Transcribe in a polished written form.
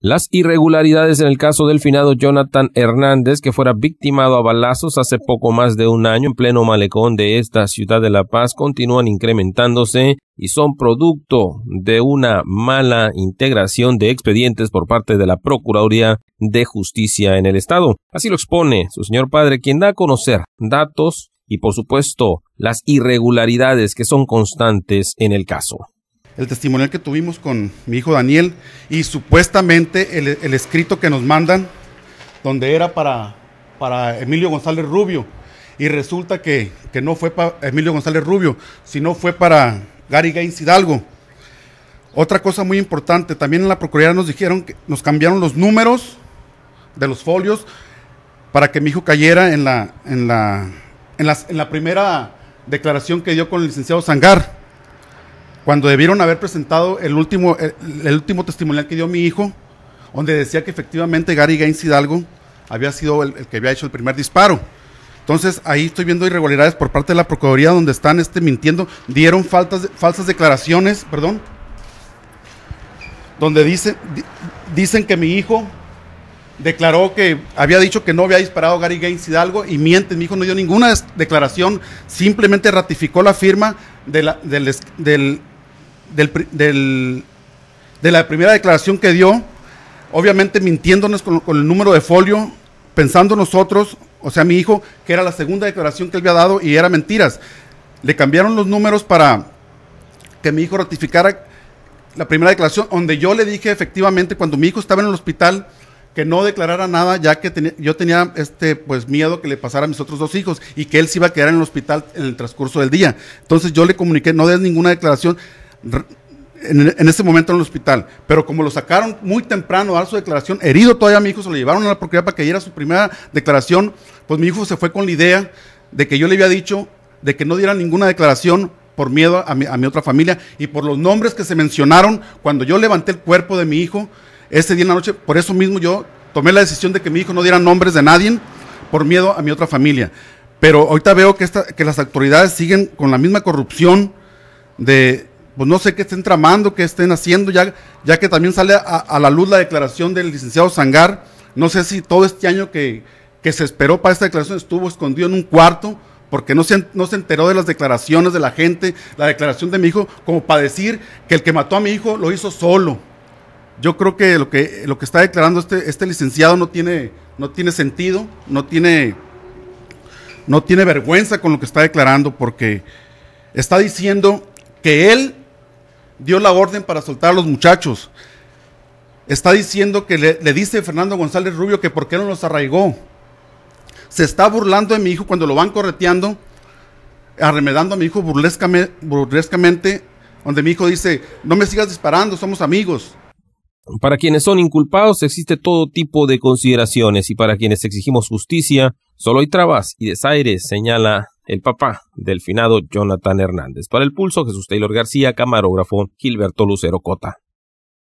Las irregularidades en el caso del finado Jonathan Hernández, que fuera victimado a balazos hace poco más de un año en pleno malecón de esta ciudad de La Paz, continúan incrementándose y son producto de una mala integración de expedientes por parte de la Procuraduría de Justicia en el Estado. Así lo expone su señor padre, quien da a conocer datos y, por supuesto, las irregularidades que son constantes en el caso. El testimonial que tuvimos con mi hijo Daniel y supuestamente el escrito que nos mandan, donde era para Emilio González Rubio, y resulta que no fue para Emilio González Rubio, sino fue para Gary Gaines Hidalgo. Otra cosa muy importante, también en la Procuraduría nos dijeron que nos cambiaron los números de los folios para que mi hijo cayera en la primera declaración que dio con el licenciado Sangar, cuando debieron haber presentado el último testimonial que dio mi hijo, donde decía que efectivamente Gary Gaines Hidalgo había sido el que había hecho el primer disparo. Entonces ahí estoy viendo irregularidades por parte de la Procuraduría, donde están mintiendo, dieron falsas declaraciones, donde dicen que mi hijo declaró que había dicho que no había disparado Gary Gaines Hidalgo, y mienten. Mi hijo no dio ninguna declaración, simplemente ratificó la firma de la primera declaración que dio, obviamente mintiéndonos con el número de folio, pensando nosotros, o sea, mi hijo, que era la segunda declaración que él había dado y era mentiras. Le cambiaron los números para que mi hijo ratificara la primera declaración, donde yo le dije efectivamente, cuando mi hijo estaba en el hospital, que no declarara nada, ya que yo tenía miedo que le pasara a mis otros dos hijos y que él se iba a quedar en el hospital en el transcurso del día. Entonces yo le comuniqué, no des ninguna declaración en ese momento en el hospital, pero como lo sacaron muy temprano a dar su declaración, herido todavía mi hijo, se lo llevaron a la Procuraduría para que diera su primera declaración, pues mi hijo se fue con la idea de que yo le había dicho de que no diera ninguna declaración por miedo a mi otra familia y por los nombres que se mencionaron cuando yo levanté el cuerpo de mi hijo ese día en la noche. Por eso mismo yo tomé la decisión de que mi hijo no diera nombres de nadie por miedo a mi otra familia. Pero ahorita veo que las autoridades siguen con la misma corrupción pues no sé qué estén tramando, qué estén haciendo, ya que también sale a la luz la declaración del licenciado Sangar. No sé si todo este año que se esperó para esta declaración estuvo escondido en un cuarto, porque no se enteró de las declaraciones de la gente, la declaración de mi hijo, como para decir que el que mató a mi hijo lo hizo solo. Yo creo que lo que está declarando este licenciado no tiene sentido, no tiene vergüenza con lo que está declarando, porque está diciendo que él dio la orden para soltar a los muchachos. Está diciendo que le dice Fernando González Rubio que por qué no los arraigó. Se está burlando de mi hijo cuando lo van correteando, arremedando a mi hijo burlescamente, donde mi hijo dice, no me sigas disparando, somos amigos. Para quienes son inculpados existe todo tipo de consideraciones y para quienes exigimos justicia solo hay trabas y desaires, señala el papá del finado Jonathan Hernández. Para El Pulso, Jesús Taylor García, camarógrafo Gilberto Lucero Cota.